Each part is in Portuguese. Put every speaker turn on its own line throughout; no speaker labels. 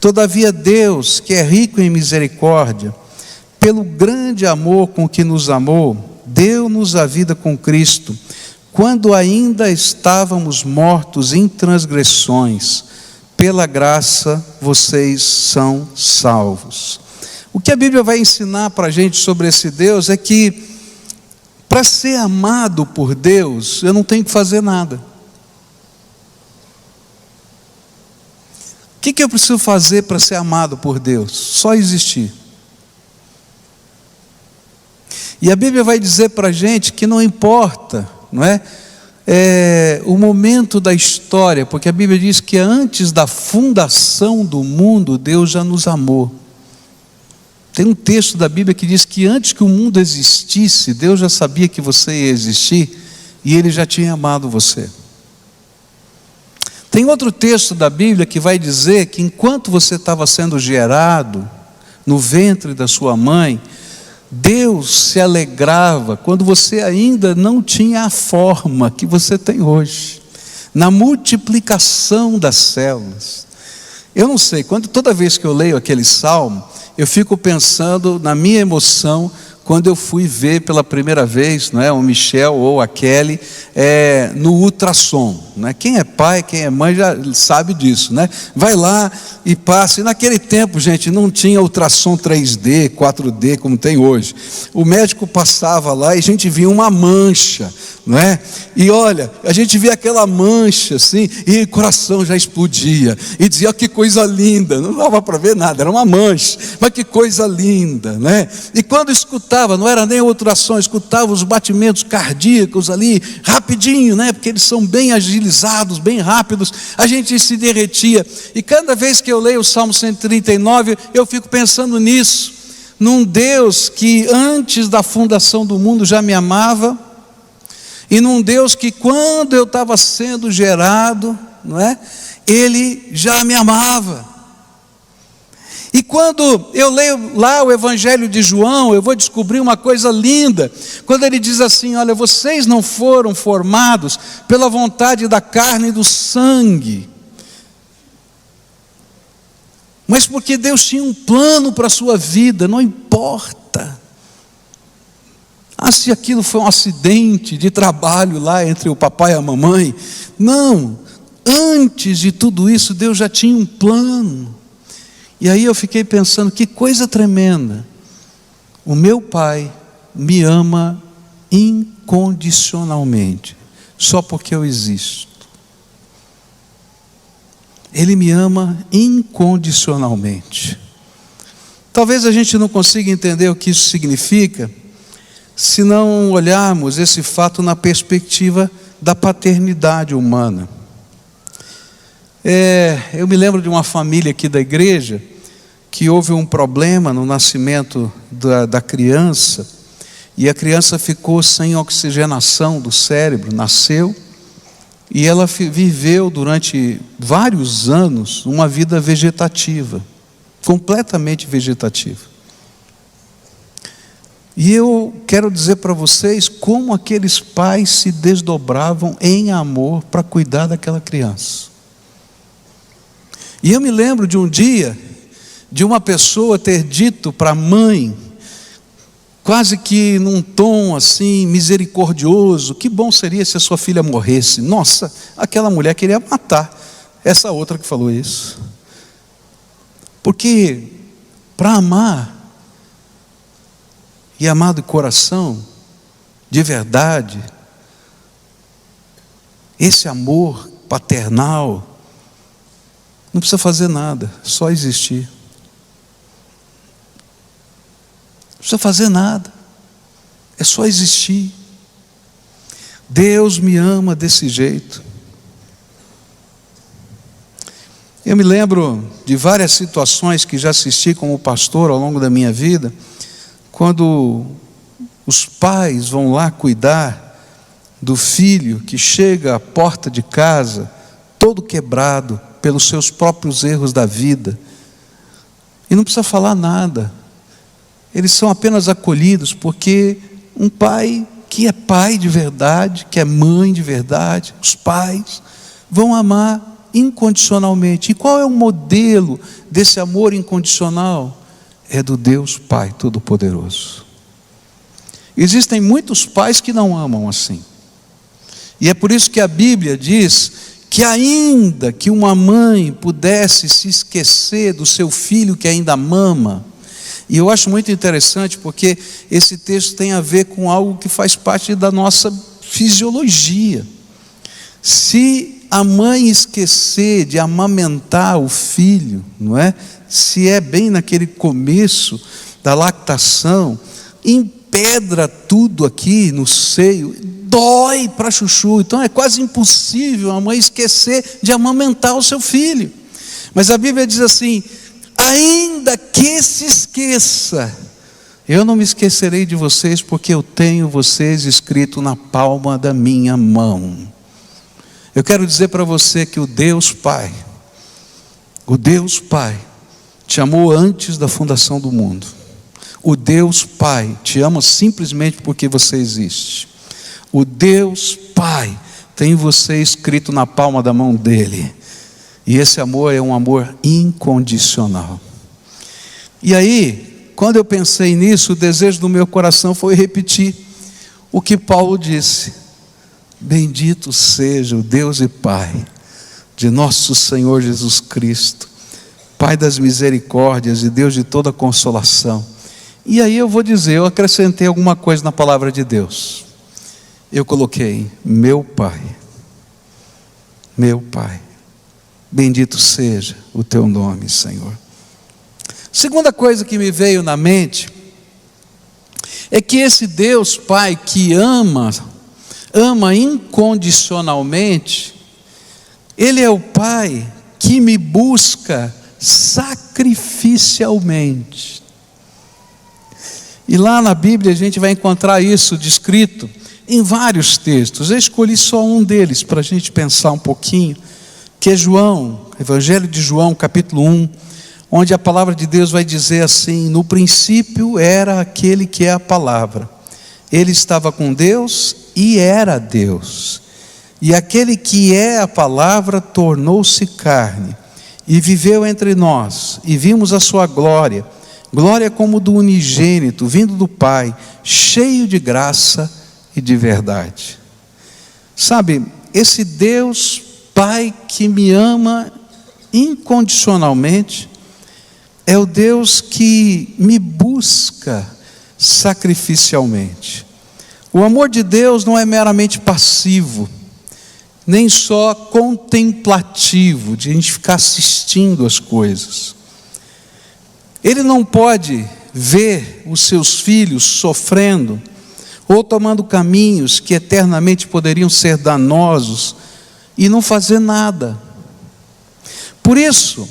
Todavia Deus, que é rico em misericórdia, pelo grande amor com que nos amou, deu-nos a vida com Cristo, quando ainda estávamos mortos em transgressões. Pela graça vocês são salvos. O que a Bíblia vai ensinar para a gente sobre esse Deus é que, para ser amado por Deus, eu não tenho que fazer nada. O que eu preciso fazer para ser amado por Deus? Só existir. E a Bíblia vai dizer para a gente que não importa, não é? O momento da história, porque a Bíblia diz que antes da fundação do mundo, Deus já nos amou. Tem um texto da Bíblia que diz que antes que o mundo existisse, Deus já sabia que você ia existir, e Ele já tinha amado você. Tem outro texto da Bíblia que vai dizer que enquanto você estava sendo gerado no ventre da sua mãe, Deus se alegrava quando você ainda não tinha a forma que você tem hoje, na multiplicação das células. Eu não sei, toda vez que eu leio aquele salmo, eu fico pensando na minha emoção quando eu fui ver pela primeira vez, não é, o Michel ou a Kelly no ultrassom, né? Quem é pai, quem é mãe já sabe disso, né? Vai lá e passa. E naquele tempo, gente, não tinha ultrassom 3D, 4D como tem hoje. O médico passava lá e a gente via uma mancha, não é? E olha, a gente via aquela mancha assim, e o coração já explodia, e dizia: oh, que coisa linda. Não dava para ver nada, era uma mancha, mas que coisa linda, né? E quando escutava, não era nem ultrassom, escutava os batimentos cardíacos ali, rapidinho, né? Porque eles são bem agilizados, bem rápidos, a gente se derretia. E cada vez que eu leio o Salmo 139, eu fico pensando nisso, num Deus que antes da fundação do mundo já me amava, e num Deus que quando eu estava sendo gerado, não é? Ele já me amava. E quando eu leio lá o Evangelho de João, eu vou descobrir uma coisa linda, quando ele diz assim: olha, vocês não foram formados pela vontade da carne e do sangue, mas porque Deus tinha um plano para a sua vida. Não importa se aquilo foi um acidente de trabalho lá entre o papai e a mamãe. Não, antes de tudo isso Deus já tinha um plano. E aí eu fiquei pensando, que coisa tremenda. O meu pai me ama incondicionalmente, só porque eu existo. Ele me ama incondicionalmente. Talvez a gente não consiga entender o que isso significa, se não olharmos esse fato na perspectiva da paternidade humana. Eu me lembro de uma família aqui da igreja, que houve um problema no nascimento da criança, e a criança ficou sem oxigenação do cérebro, nasceu, e ela viveu durante vários anos uma vida vegetativa, completamente vegetativa. E eu quero dizer para vocês como aqueles pais se desdobravam em amor para cuidar daquela criança. E eu me lembro de um dia, de uma pessoa ter dito para a mãe, quase que num tom assim misericordioso: que bom seria se a sua filha morresse. Nossa, aquela mulher queria matar essa outra que falou isso. Porque para amar, e amar de coração, de verdade, esse amor paternal, não precisa fazer nada, só existir. Não precisa fazer nada, é só existir. Deus me ama desse jeito. Eu me lembro de várias situações que já assisti como pastor ao longo da minha vida, quando os pais vão lá cuidar do filho que chega à porta de casa, todo quebrado pelos seus próprios erros da vida, e não precisa falar nada, eles são apenas acolhidos, porque um pai que é pai de verdade, que é mãe de verdade, os pais vão amar incondicionalmente. E qual é o modelo desse amor incondicional? É do Deus Pai Todo-Poderoso. Existem muitos pais que não amam assim. E é por isso que a Bíblia diz que ainda que uma mãe pudesse se esquecer do seu filho que ainda mama, e eu acho muito interessante porque esse texto tem a ver com algo que faz parte da nossa fisiologia. Se a mãe esquecer de amamentar o filho, não é? Se é bem naquele começo da lactação, empedra tudo aqui no seio, dói para chuchu. Então é quase impossível a mãe esquecer de amamentar o seu filho. Mas a Bíblia diz assim: ainda que se esqueça, eu não me esquecerei de vocês, porque eu tenho vocês escrito na palma da minha mão. Eu quero dizer para você que o Deus Pai te amou antes da fundação do mundo. O Deus Pai te ama simplesmente porque você existe. O Deus Pai tem você escrito na palma da mão dele. E esse amor é um amor incondicional. E aí, quando eu pensei nisso, o desejo do meu coração foi repetir o que Paulo disse: bendito seja o Deus e Pai de nosso Senhor Jesus Cristo, Pai das misericórdias e Deus de toda consolação. E aí eu vou dizer, eu acrescentei alguma coisa na palavra de Deus. Eu coloquei: meu Pai, bendito seja o teu nome, Senhor. Segunda coisa que me veio na mente é que esse Deus Pai que ama incondicionalmente, Ele é o Pai que me busca sacrificialmente. E lá na Bíblia a gente vai encontrar isso descrito em vários textos. Eu escolhi só um deles para a gente pensar um pouquinho, que é João, Evangelho de João, capítulo 1, onde a palavra de Deus vai dizer assim: no princípio era aquele que é a palavra, ele estava com Deus e era Deus, e aquele que é a palavra tornou-se carne e viveu entre nós, e vimos a sua glória, glória como do unigênito, vindo do Pai, cheio de graça e de verdade. Sabe, esse Deus Pai que me ama incondicionalmente é o Deus que me busca sacrificialmente. O amor de Deus não é meramente passivo, nem só contemplativo, de a gente ficar assistindo as coisas. Ele não pode ver os seus filhos sofrendo ou tomando caminhos que eternamente poderiam ser danosos e não fazer nada. Por isso,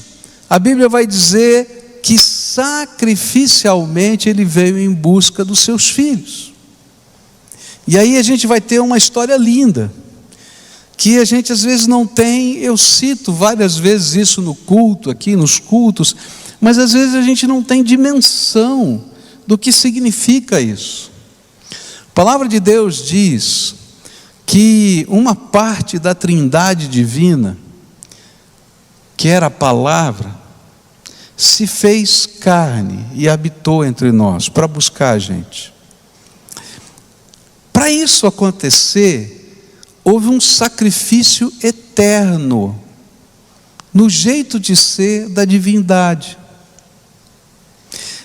a Bíblia vai dizer que sacrificialmente Ele veio em busca dos seus filhos. E aí a gente vai ter uma história linda, que a gente às vezes não tem. Eu cito várias vezes isso no culto, aqui nos cultos, mas às vezes a gente não tem dimensão do que significa isso. A palavra de Deus diz que uma parte da Trindade divina, que era a palavra, se fez carne e habitou entre nós para buscar a gente. Para isso acontecer, houve um sacrifício eterno no jeito de ser da divindade.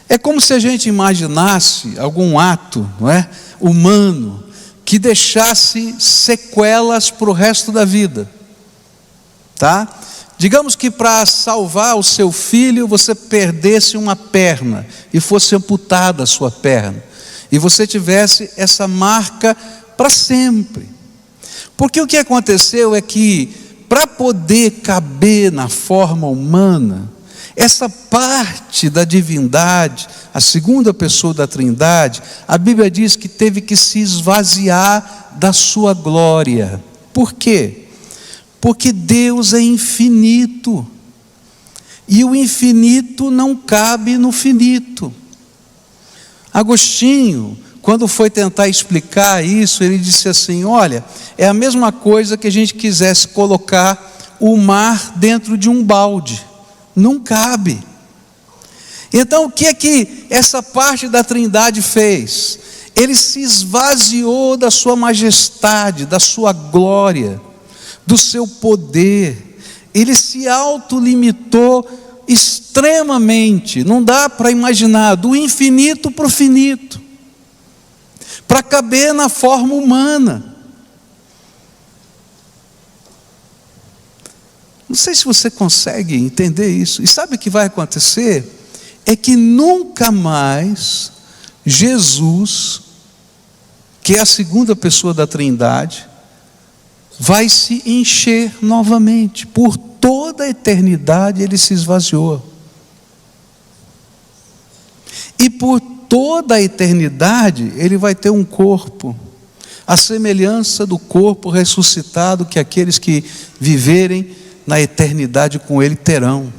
É como se a gente imaginasse algum ato, não é, humano que deixasse sequelas para o resto da vida, tá? Digamos que para salvar o seu filho você perdesse uma perna e fosse amputada a sua perna, e você tivesse essa marca para sempre. Porque o que aconteceu é que, para poder caber na forma humana, essa parte da divindade, a segunda pessoa da Trindade, a Bíblia diz que teve que se esvaziar da sua glória. Por quê? Porque Deus é infinito, e o infinito não cabe no finito. Agostinho, quando foi tentar explicar isso, ele disse assim: olha, é a mesma coisa que a gente quisesse colocar o mar dentro de um balde, não cabe. Então o que é que essa parte da Trindade fez? Ele se esvaziou da sua majestade, da sua glória, do seu poder. Ele se autolimitou extremamente, não dá para imaginar, do infinito para o finito, para caber na forma humana. Não sei se você consegue entender isso. E sabe o que vai acontecer? É que nunca mais Jesus, que é a segunda pessoa da Trindade, vai se encher novamente. Por toda a eternidade ele se esvaziou. E por toda a eternidade ele vai ter um corpo, a semelhança do corpo ressuscitado que aqueles que viverem na eternidade com ele terão.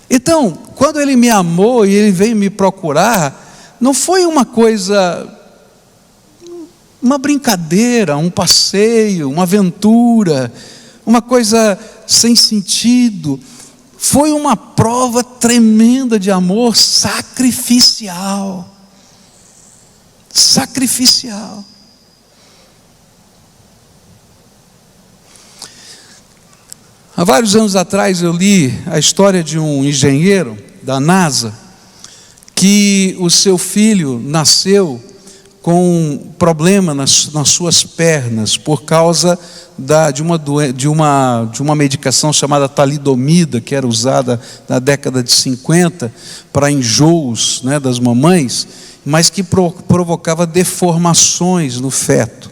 Então, quando ele me amou e ele veio me procurar, não foi uma coisa, uma brincadeira, um passeio, uma aventura, uma coisa sem sentido. Foi uma prova tremenda de amor sacrificial. Sacrificial. Há vários anos atrás eu li a história de um engenheiro da NASA, que o seu filho nasceu com um problema nas suas pernas, por causa de uma medicação chamada talidomida, que era usada na década de 50 para enjoos, né, das mamães, mas que provocava deformações no feto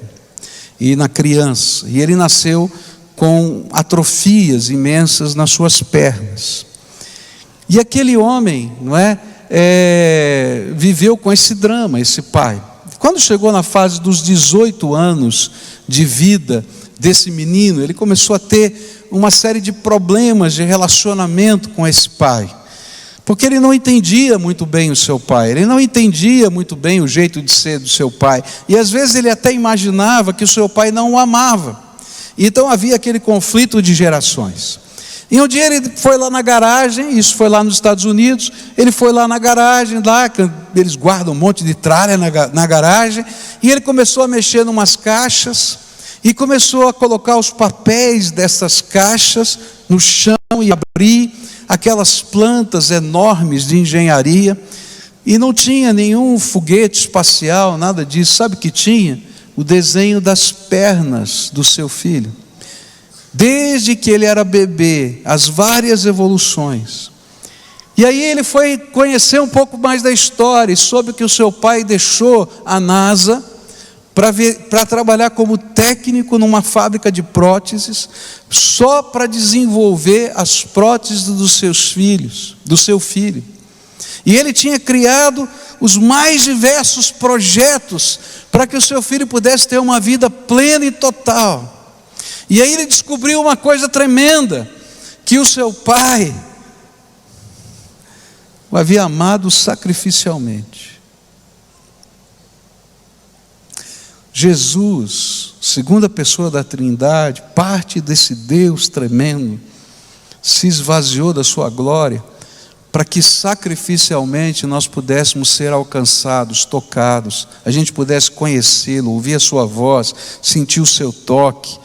e na criança. E ele nasceu com atrofias imensas nas suas pernas. E aquele homem, não é, viveu com esse drama, esse pai. Quando chegou na fase dos 18 anos de vida desse menino, ele começou a ter uma série de problemas de relacionamento com esse pai, porque ele não entendia muito bem o seu pai, ele não entendia muito bem o jeito de ser do seu pai, e às vezes ele até imaginava que o seu pai não o amava. Então havia aquele conflito de gerações. E um dia ele foi lá na garagem, isso foi lá nos Estados Unidos, ele foi lá na garagem, lá eles guardam um monte de tralha na garagem, e ele começou a mexer em umas caixas, e começou a colocar os papéis dessas caixas no chão e abrir aquelas plantas enormes de engenharia, e não tinha nenhum foguete espacial, nada disso. Sabe o que tinha? O desenho das pernas do seu filho. Desde que ele era bebê, as várias evoluções. E aí ele foi conhecer um pouco mais da história, e soube que o seu pai deixou a NASA para trabalhar como técnico numa fábrica de próteses, só para desenvolver as próteses dos seus filhos, do seu filho. E ele tinha criado os mais diversos projetos para que o seu filho pudesse ter uma vida plena e total. E aí ele descobriu uma coisa tremenda, que o seu pai o havia amado sacrificialmente. Jesus, segunda pessoa da Trindade, parte desse Deus tremendo, se esvaziou da sua glória, para que sacrificialmente nós pudéssemos ser alcançados, tocados, a gente pudesse conhecê-lo, ouvir a sua voz, sentir o seu toque,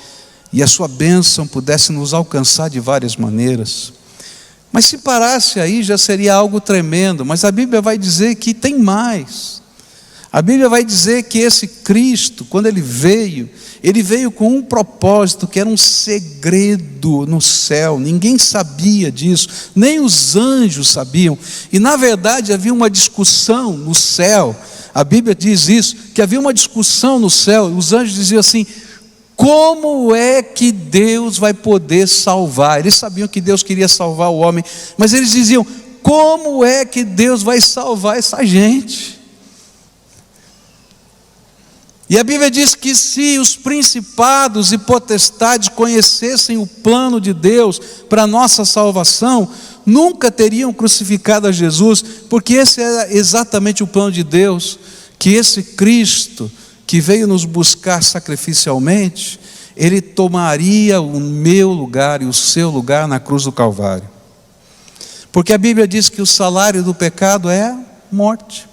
e a sua bênção pudesse nos alcançar de várias maneiras. Mas se parasse aí já seria algo tremendo, mas a Bíblia vai dizer que tem mais. A Bíblia vai dizer que esse Cristo, quando ele veio com um propósito, que era um segredo no céu, ninguém sabia disso, nem os anjos sabiam, e na verdade havia uma discussão no céu, a Bíblia diz isso, que havia uma discussão no céu, os anjos diziam assim: como é que Deus vai poder salvar? Eles sabiam que Deus queria salvar o homem, mas eles diziam: como é que Deus vai salvar essa gente? E a Bíblia diz que se os principados e potestades conhecessem o plano de Deus para a nossa salvação, nunca teriam crucificado a Jesus, porque esse era exatamente o plano de Deus, que esse Cristo, que veio nos buscar sacrificialmente, Ele tomaria o meu lugar e o seu lugar na cruz do Calvário. Porque a Bíblia diz que o salário do pecado é morte.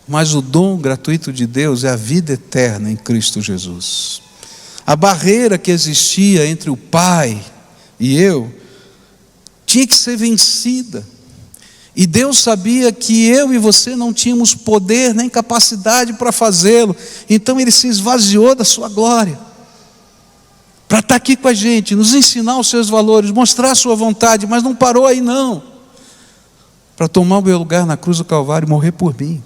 Mas o dom gratuito de Deus é a vida eterna em Cristo Jesus. A barreira que existia entre o Pai e eu tinha que ser vencida. E Deus sabia que eu e você não tínhamos poder nem capacidade para fazê-lo. Então Ele se esvaziou da sua glória para estar aqui com a gente, nos ensinar os seus valores, mostrar a sua vontade. Mas não parou aí não, para tomar o meu lugar na cruz do Calvário e morrer por mim.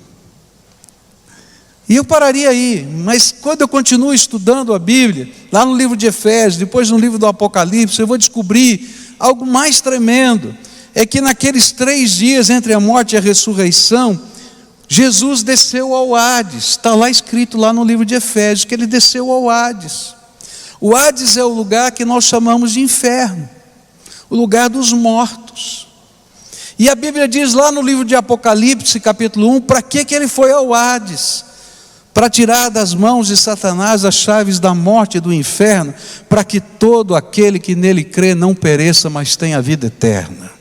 E eu pararia aí, mas quando eu continuo estudando a Bíblia, lá no livro de Efésios, depois no livro do Apocalipse, eu vou descobrir algo mais tremendo. É que naqueles 3 dias entre a morte e a ressurreição, Jesus desceu ao Hades. Está lá escrito lá no livro de Efésios, que Ele desceu ao Hades. O Hades é o lugar que nós chamamos de inferno, o lugar dos mortos. E a Bíblia diz lá no livro de Apocalipse, capítulo 1, para que Ele foi ao Hades? Para tirar das mãos de Satanás as chaves da morte e do inferno, para que todo aquele que nele crê não pereça, mas tenha a vida eterna.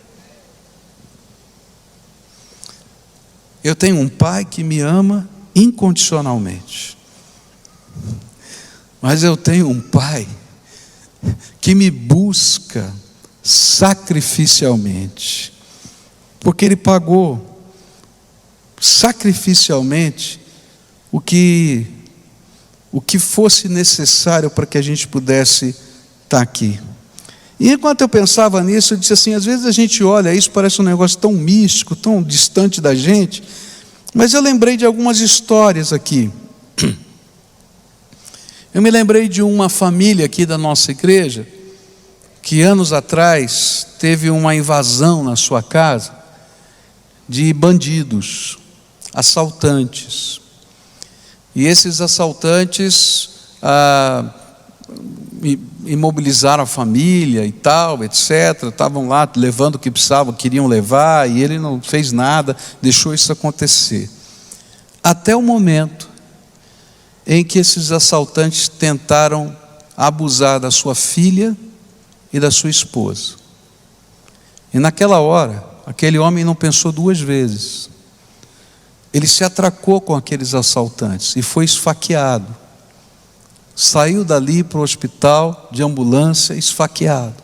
Eu tenho um Pai que me ama incondicionalmente, mas eu tenho um Pai que me busca sacrificialmente, porque Ele pagou sacrificialmente o que fosse necessário para que a gente pudesse estar aqui. E enquanto eu pensava nisso, eu disse assim, às vezes a gente olha, isso parece um negócio tão místico, tão distante da gente, mas eu lembrei de algumas histórias aqui. Eu me lembrei de uma família aqui da nossa igreja, que anos atrás teve uma invasão na sua casa, de bandidos, assaltantes. E esses assaltantes imobilizaram a família e tal, etc. Estavam lá levando o que precisavam, queriam levar, e ele não fez nada, deixou isso acontecer. Até o momento em que esses assaltantes tentaram abusar da sua filha e da sua esposa. E naquela hora, aquele homem não pensou 2 vezes. Ele se atracou com aqueles assaltantes e foi esfaqueado. Saiu dali para o hospital de ambulância esfaqueado.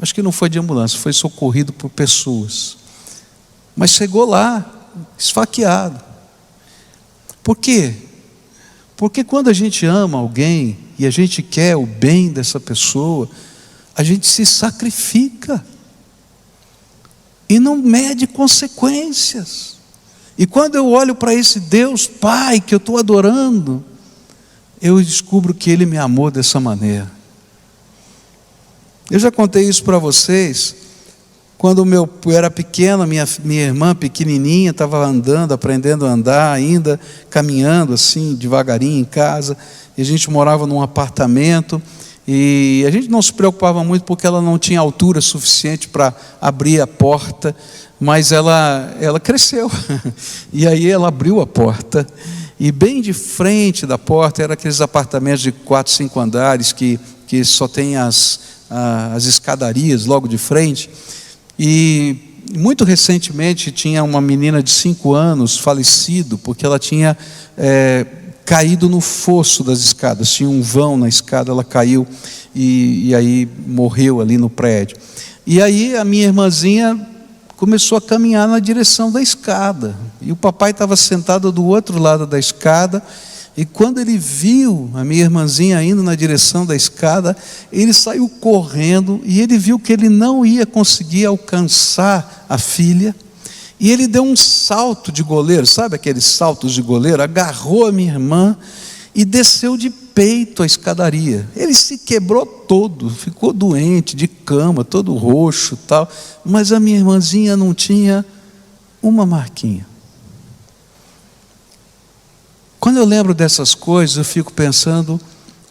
Acho que não foi de ambulância, foi socorrido por pessoas. Mas chegou lá esfaqueado. Por quê? Porque quando a gente ama alguém e a gente quer o bem dessa pessoa, a gente se sacrifica e não mede consequências. E quando eu olho para esse Deus Pai que eu estou adorando, eu descubro que Ele me amou dessa maneira. Eu já contei isso para vocês. Quando eu era pequeno, minha irmã pequenininha estava andando, aprendendo a andar ainda, caminhando assim devagarinho em casa, e a gente morava num apartamento, e a gente não se preocupava muito porque ela não tinha altura suficiente para abrir a porta, mas ela cresceu, e aí ela abriu a porta, e bem de frente da porta, eram aqueles apartamentos de 4, 5 andares, que só tem as escadarias logo de frente, e muito recentemente tinha uma menina de 5 anos falecido, porque ela tinha caído no fosso das escadas, tinha um vão na escada, ela caiu e aí morreu ali no prédio. E aí a minha irmãzinha começou a caminhar na direção da escada, e o papai estava sentado do outro lado da escada, e quando ele viu a minha irmãzinha indo na direção da escada, ele saiu correndo, e ele viu que ele não ia conseguir alcançar a filha, e ele deu um salto de goleiro, sabe aqueles saltos de goleiro? Agarrou a minha irmã e desceu de peito a escadaria. Ele se quebrou todo, ficou doente, de cama, todo roxo e tal, mas a minha irmãzinha não tinha uma marquinha. Quando eu lembro dessas coisas, eu fico pensando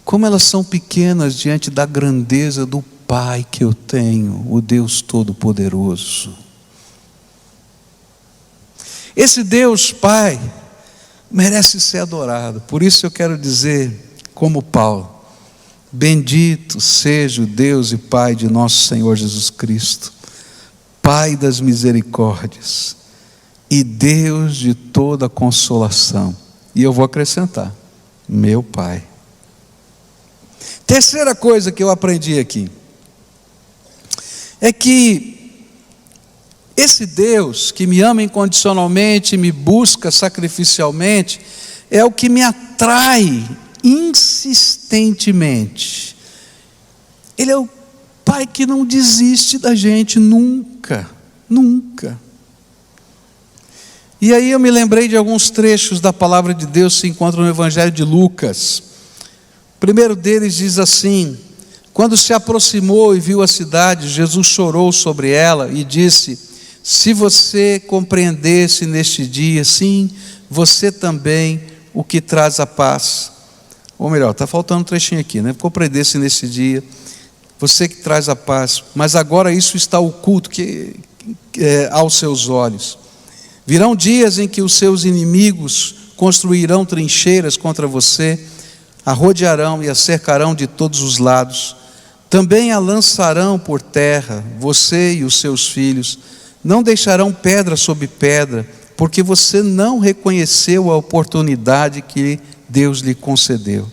como elas são pequenas diante da grandeza do Pai que eu tenho, o Deus Todo-Poderoso. Esse Deus Pai merece ser adorado. Por isso eu quero dizer, como Paulo: bendito seja o Deus e Pai de nosso Senhor Jesus Cristo, Pai das misericórdias e Deus de toda consolação. E eu vou acrescentar: meu Pai. Terceira coisa que eu aprendi aqui é que esse Deus que me ama incondicionalmente, me busca sacrificialmente, é o que me atrai insistentemente. Ele é o Pai que não desiste da gente nunca, nunca. E aí eu me lembrei de alguns trechos da palavra de Deus que se encontram no Evangelho de Lucas. O primeiro deles diz assim: quando se aproximou e viu a cidade, Jesus chorou sobre ela e disse: se você compreendesse neste dia, sim, você também, o que traz a paz. Ou melhor, está faltando um trechinho aqui, né? Compreendesse nesse dia, você que traz a paz, mas agora isso está oculto aos seus olhos. Virão dias em que os seus inimigos construirão trincheiras contra você, a rodearão e a cercarão de todos os lados. Também a lançarão por terra, você e os seus filhos. Não deixarão pedra sobre pedra, porque você não reconheceu a oportunidade que Deus lhe concedeu.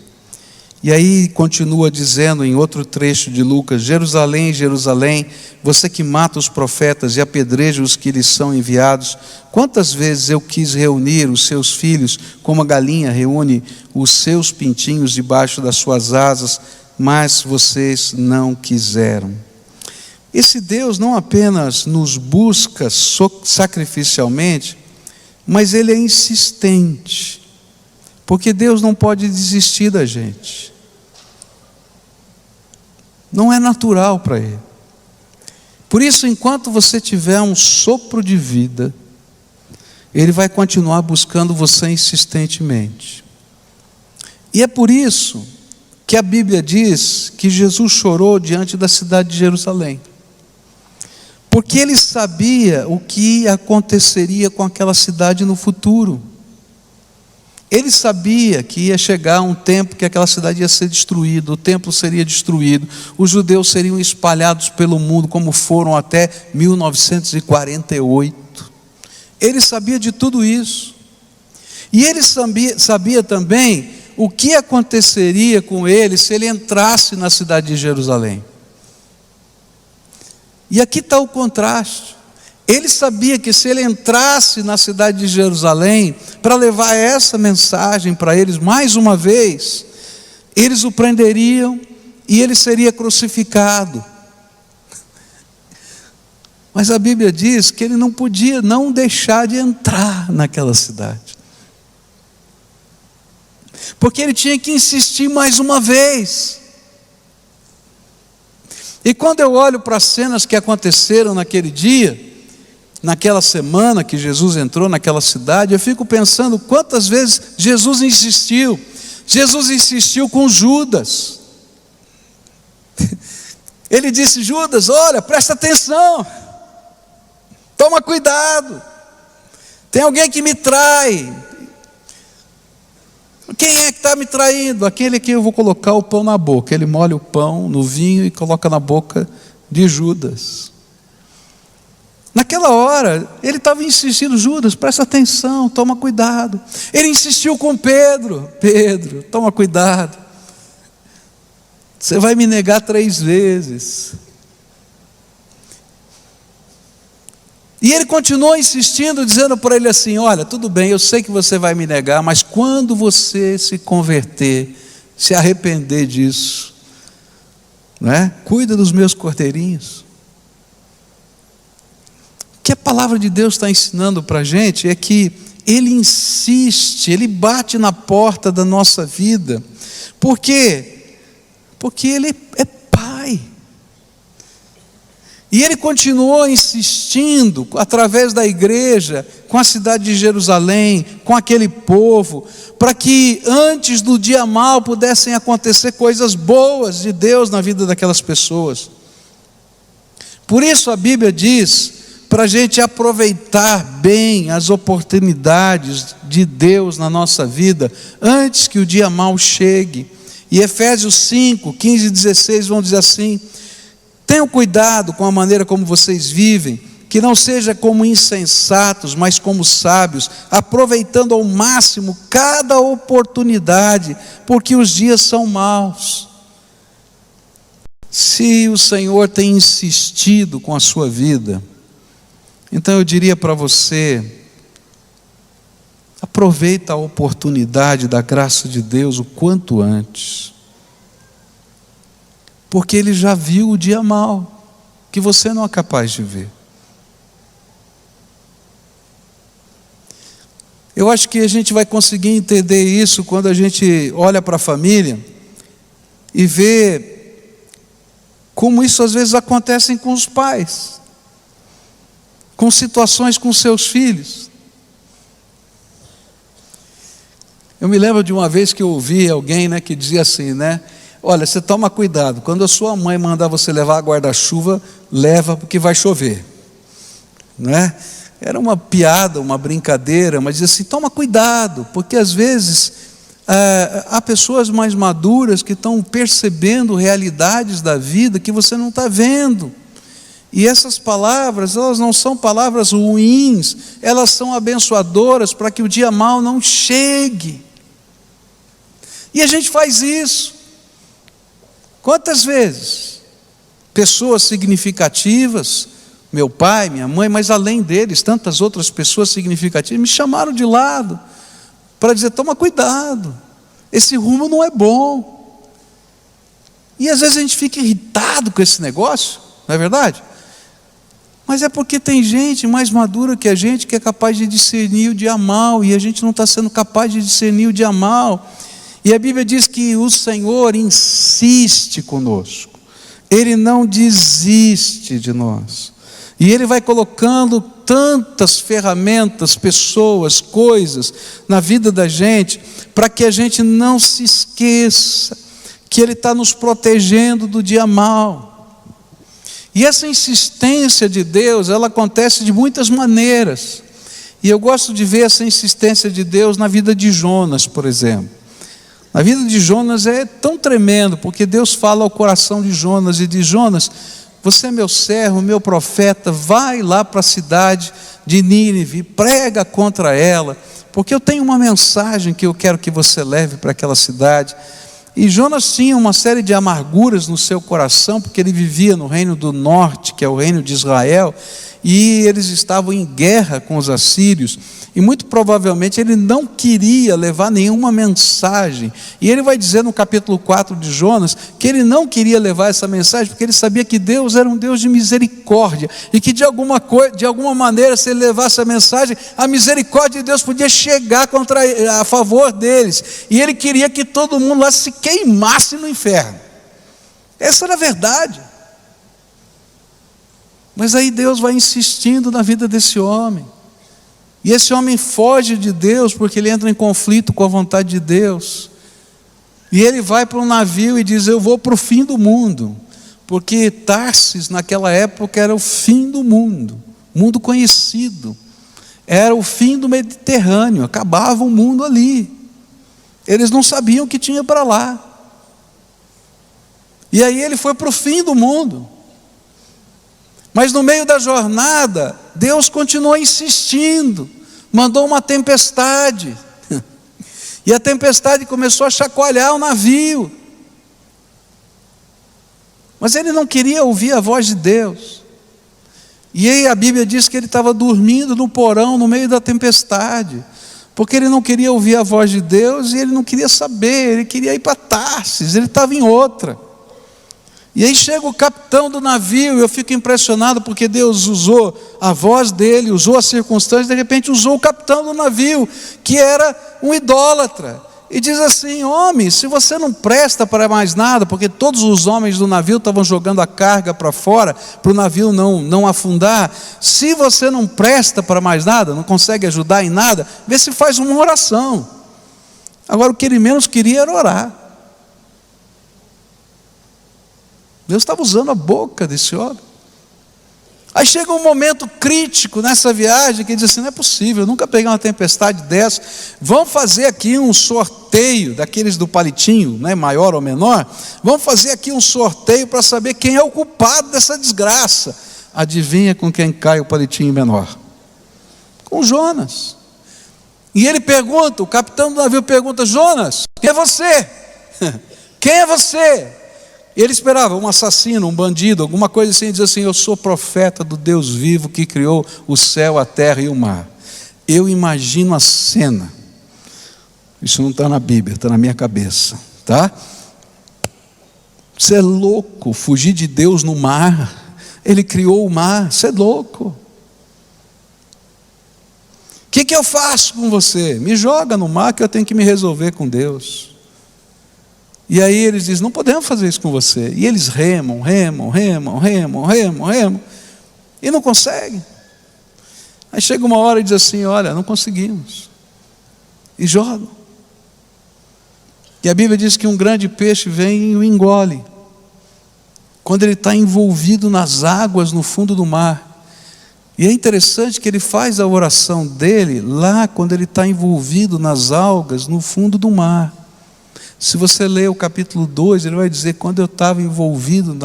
E aí continua dizendo em outro trecho de Lucas: Jerusalém, Jerusalém, você que mata os profetas e apedreja os que lhes são enviados, quantas vezes eu quis reunir os seus filhos, como a galinha reúne os seus pintinhos debaixo das suas asas, mas vocês não quiseram. Esse Deus não apenas nos busca sacrificialmente, mas Ele é insistente, porque Deus não pode desistir da gente. Não é natural para Ele. Por isso, enquanto você tiver um sopro de vida, Ele vai continuar buscando você insistentemente. E é por isso que a Bíblia diz que Jesus chorou diante da cidade de Jerusalém, porque Ele sabia o que aconteceria com aquela cidade no futuro. Ele sabia que ia chegar um tempo que aquela cidade ia ser destruída, o templo seria destruído, os judeus seriam espalhados pelo mundo, como foram até 1948. Ele sabia de tudo isso. E ele sabia também o que aconteceria com ele se ele entrasse na cidade de Jerusalém. E aqui está o contraste. Ele sabia que se ele entrasse na cidade de Jerusalém para levar essa mensagem para eles mais uma vez, eles o prenderiam e ele seria crucificado. Mas a Bíblia diz que ele não podia não deixar de entrar naquela cidade, porque ele tinha que insistir mais uma vez. E quando eu olho para as cenas que aconteceram naquele dia, naquela semana que Jesus entrou naquela cidade, eu fico pensando quantas vezes Jesus insistiu. Jesus insistiu com Judas. Ele disse: Judas, olha, presta atenção, toma cuidado, tem alguém que me trai. Quem é que está me traindo? Aquele que eu vou colocar o pão na boca. Ele molha o pão no vinho e coloca na boca de Judas. Naquela hora, ele estava insistindo: Judas, presta atenção, toma cuidado. Ele insistiu com Pedro: Pedro, toma cuidado, você vai me negar 3 vezes. E ele continuou insistindo, dizendo para ele assim: olha, tudo bem, eu sei que você vai me negar, mas quando você se converter, se arrepender disso, não é? Cuida dos meus cordeirinhos. O que a palavra de Deus está ensinando para a gente é que Ele insiste, Ele bate na porta da nossa vida. Por quê? Porque Ele é Pai. E Ele continuou insistindo, através da igreja, com a cidade de Jerusalém, com aquele povo, para que antes do dia mau pudessem acontecer coisas boas de Deus na vida daquelas pessoas. Por isso a Bíblia diz para a gente aproveitar bem as oportunidades de Deus na nossa vida, antes que o dia mau chegue. E Efésios 5, 15 e 16 vão dizer assim: tenham cuidado com a maneira como vocês vivem, que não seja como insensatos, mas como sábios, aproveitando ao máximo cada oportunidade, porque os dias são maus. Se o Senhor tem insistido com a sua vida, então eu diria para você: aproveita a oportunidade da graça de Deus o quanto antes, porque Ele já viu o dia mau, que você não é capaz de ver. Eu acho que a gente vai conseguir entender isso quando a gente olha para a família e vê como isso às vezes acontece com os pais, com situações com seus filhos. Eu me lembro de uma vez que eu ouvi alguém, que dizia assim, olha, você toma cuidado, quando a sua mãe mandar você levar guarda-chuva, leva porque vai chover, Era uma piada, uma brincadeira, mas dizia assim: toma cuidado, porque às vezes há pessoas mais maduras que estão percebendo realidades da vida que você não está vendo. E essas palavras, elas não são palavras ruins, elas são abençoadoras para que o dia mau não chegue. E a gente faz isso. Quantas vezes? Pessoas significativas, meu pai, minha mãe, mas além deles, tantas outras pessoas significativas, me chamaram de lado, para dizer: toma cuidado, esse rumo não é bom. E às vezes a gente fica irritado com esse negócio, não é verdade? Mas é porque tem gente mais madura que a gente que é capaz de discernir o dia mau, e a gente não está sendo capaz de discernir o dia mau. E a Bíblia diz que o Senhor insiste conosco, Ele não desiste de nós, e Ele vai colocando tantas ferramentas, pessoas, coisas na vida da gente, para que a gente não se esqueça que Ele está nos protegendo do dia mau. E essa insistência de Deus, ela acontece de muitas maneiras. E eu gosto de ver essa insistência de Deus na vida de Jonas, por exemplo. A vida de Jonas é tão tremendo, porque Deus fala ao coração de Jonas e diz: Jonas, você é meu servo, meu profeta, vai lá para a cidade de Nínive, prega contra ela, porque eu tenho uma mensagem que eu quero que você leve para aquela cidade. E Jonas tinha uma série de amarguras no seu coração, porque ele vivia no reino do norte, que é o reino de Israel, e eles estavam em guerra com os assírios, e muito provavelmente ele não queria levar nenhuma mensagem. E ele vai dizer no capítulo 4 de Jonas, que ele não queria levar essa mensagem, porque ele sabia que Deus era um Deus de misericórdia, e que de alguma maneira, se ele levasse a mensagem, a misericórdia de Deus podia chegar a favor deles, e ele queria que todo mundo lá se queimasse no inferno. Essa era a verdade. Mas aí Deus vai insistindo na vida desse homem, e esse homem foge de Deus, porque ele entra em conflito com a vontade de Deus, e ele vai para um navio e diz: eu vou para o fim do mundo, porque Tarsis naquela época era o fim do mundo, mundo conhecido, era o fim do Mediterrâneo, acabava o mundo ali, eles não sabiam o que tinha para lá, e aí ele foi para o fim do mundo. Mas no meio da jornada, Deus continuou insistindo, mandou uma tempestade, e a tempestade começou a chacoalhar o navio, mas ele não queria ouvir a voz de Deus, e aí a Bíblia diz que ele estava dormindo no porão no meio da tempestade, porque ele não queria ouvir a voz de Deus, e ele não queria saber, ele queria ir para Tarsis, ele estava em outra. E aí chega o capitão do navio, e eu fico impressionado, porque Deus usou a voz dele, usou as circunstâncias, de repente usou o capitão do navio, que era um idólatra, e diz assim: homem, se você não presta para mais nada, porque todos os homens do navio estavam jogando a carga para fora, para o navio não afundar, se você não presta para mais nada, não consegue ajudar em nada, vê se faz uma oração. Agora o que ele menos queria era orar. Deus estava usando a boca desse homem. Aí chega um momento crítico nessa viagem que ele diz assim: não é possível, eu nunca peguei uma tempestade dessa. Vamos fazer aqui um sorteio daqueles do palitinho, né, maior ou menor. Vamos fazer aqui um sorteio para saber quem é o culpado dessa desgraça. Adivinha com quem cai o palitinho menor? Com Jonas. E ele pergunta, o capitão do navio pergunta: Jonas, quem é você? Quem é você? Ele esperava um assassino, um bandido, alguma coisa assim, e diz assim: eu sou profeta do Deus vivo que criou o céu, a terra e o mar. Eu imagino a cena. Isso não está na Bíblia, está na minha cabeça, tá? Você é louco, fugir de Deus no mar. Ele criou o mar, você é louco. O que eu faço com você? Me joga no mar que eu tenho que me resolver com Deus. E aí eles dizem: não podemos fazer isso com você. E eles remam, e não conseguem. Aí chega uma hora e diz assim: olha, não conseguimos. E jogam. E a Bíblia diz que um grande peixe vem e o engole. Quando ele está envolvido nas águas no fundo do mar. E é interessante que ele faz a oração dele lá quando ele está envolvido nas algas no fundo do mar. Se você ler o capítulo 2, ele vai dizer: quando eu estava envolvido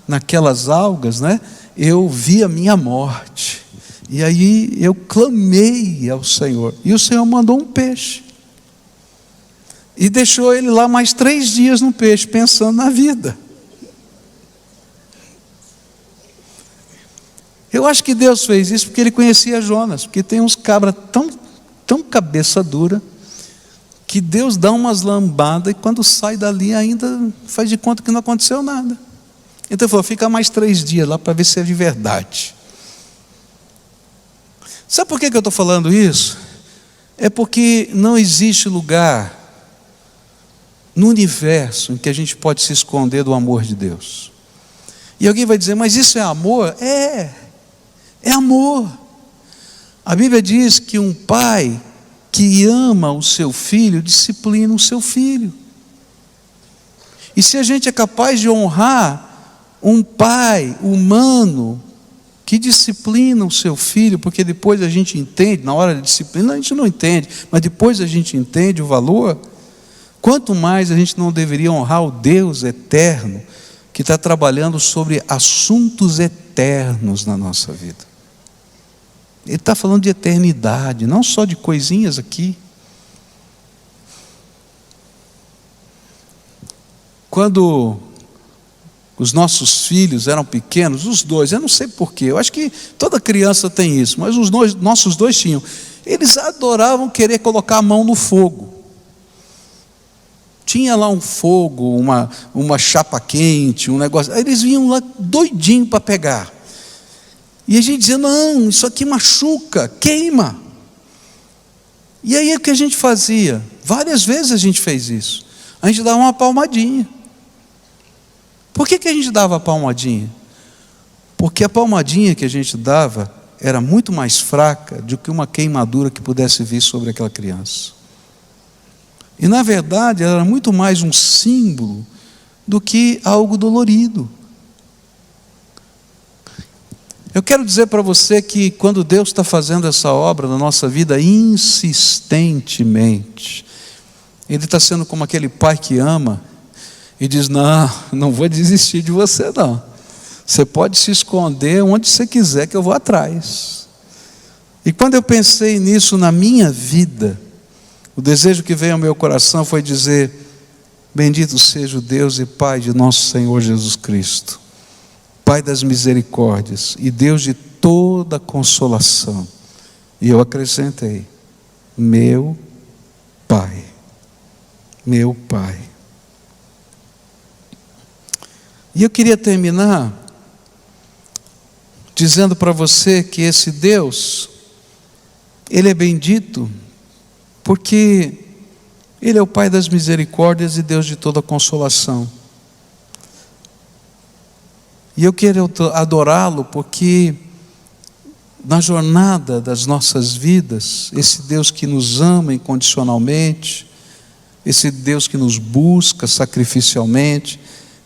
naquelas algas, né, eu vi a minha morte. E aí eu clamei ao Senhor. E o Senhor mandou um peixe. E deixou ele lá mais 3 dias no peixe, pensando na vida. Eu acho que Deus fez isso porque ele conhecia Jonas. Porque tem uns cabras tão cabeça dura, que Deus dá umas lambadas e quando sai dali ainda faz de conta que não aconteceu nada. Então ele falou: fica mais 3 dias lá para ver se é de verdade. Sabe por que eu estou falando isso? É porque não existe lugar no universo em que a gente pode se esconder do amor de Deus. E alguém vai dizer: mas isso é amor? É amor. A Bíblia diz que um pai que ama o seu filho, disciplina o seu filho. E se a gente é capaz de honrar um pai humano que disciplina o seu filho, porque depois a gente entende, na hora da disciplina a gente não entende, mas depois a gente entende o valor, quanto mais a gente não deveria honrar o Deus eterno, que está trabalhando sobre assuntos eternos na nossa vida. Ele está falando de eternidade, não só de coisinhas aqui. Quando os nossos filhos eram pequenos, os dois, eu não sei porquê, eu acho que toda criança tem isso, mas nossos dois tinham. Eles adoravam querer colocar a mão no fogo. Tinha lá um fogo, uma chapa quente, um negócio. Aí eles vinham lá doidinho para pegar. E a gente dizia: não, isso aqui machuca, queima. E aí o que a gente fazia? Várias vezes a gente fez isso. A gente dava uma palmadinha. Por que a gente dava a palmadinha? Porque a palmadinha que a gente dava era muito mais fraca do que uma queimadura que pudesse vir sobre aquela criança. E na verdade ela era muito mais um símbolo do que algo dolorido. Eu quero dizer para você que quando Deus está fazendo essa obra na nossa vida insistentemente, Ele está sendo como aquele pai que ama e diz: não vou desistir de você não. Você pode se esconder onde você quiser que eu vou atrás. E quando eu pensei nisso na minha vida, o desejo que veio ao meu coração foi dizer: bendito seja o Deus e Pai de nosso Senhor Jesus Cristo, Pai das misericórdias e Deus de toda consolação. E eu acrescentei: meu Pai, meu Pai. E eu queria terminar dizendo para você que esse Deus, Ele é bendito porque Ele é o Pai das misericórdias e Deus de toda consolação. E eu quero adorá-lo porque na jornada das nossas vidas, esse Deus que nos ama incondicionalmente, esse Deus que nos busca sacrificialmente,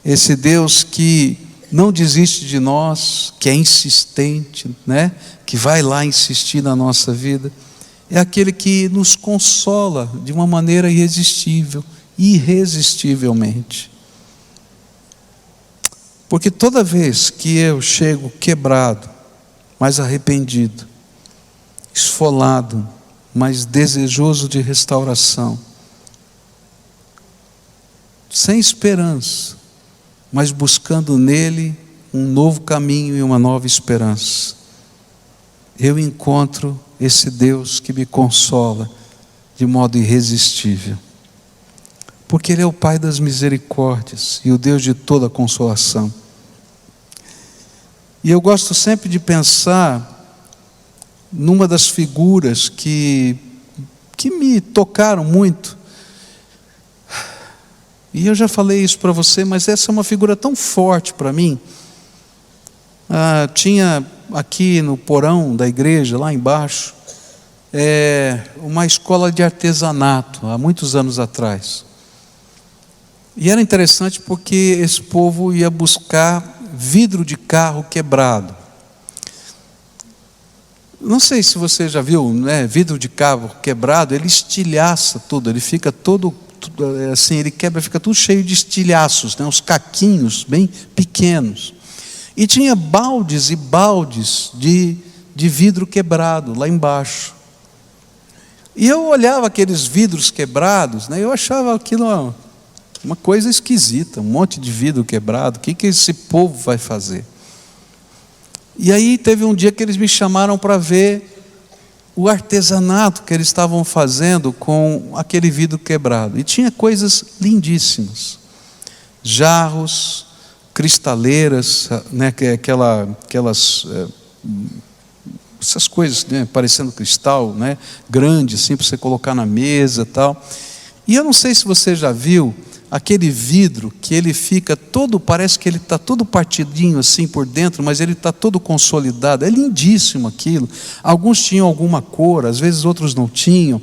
esse Deus que não desiste de nós, que é insistente, né? Que vai lá insistir na nossa vida. É aquele que nos consola de uma maneira irresistivelmente. Porque toda vez que eu chego quebrado, mas arrependido, esfolado, mas desejoso de restauração, sem esperança, mas buscando nele um novo caminho e uma nova esperança, eu encontro esse Deus que me consola de modo irresistível. Porque Ele é o Pai das misericórdias e o Deus de toda consolação. E eu gosto sempre de pensar numa das figuras que me tocaram muito. E eu já falei isso para você, mas essa é uma figura tão forte para mim. Tinha aqui no porão da igreja, lá embaixo, uma escola de artesanato, há muitos anos atrás. E era interessante porque esse povo ia buscar vidro de carro quebrado. Não sei se você já viu, né? Vidro de carro quebrado, ele estilhaça tudo, ele fica todo assim, ele quebra, fica tudo cheio de estilhaços, né? Uns caquinhos bem pequenos. E tinha baldes e baldes de vidro quebrado lá embaixo. E eu olhava aqueles vidros quebrados, né? Eu achava aquilo uma coisa esquisita, um monte de vidro quebrado. O que esse povo vai fazer? E aí teve um dia que eles me chamaram para ver o artesanato que eles estavam fazendo com aquele vidro quebrado. E tinha coisas lindíssimas. Jarros, cristaleiras, né, essas coisas, né, parecendo cristal, né, grande assim para você colocar na mesa, tal. E eu não sei se você já viu aquele vidro que ele fica todo, parece que ele está todo partidinho assim por dentro, mas ele está todo consolidado. É lindíssimo aquilo. Alguns tinham alguma cor, às vezes outros não tinham.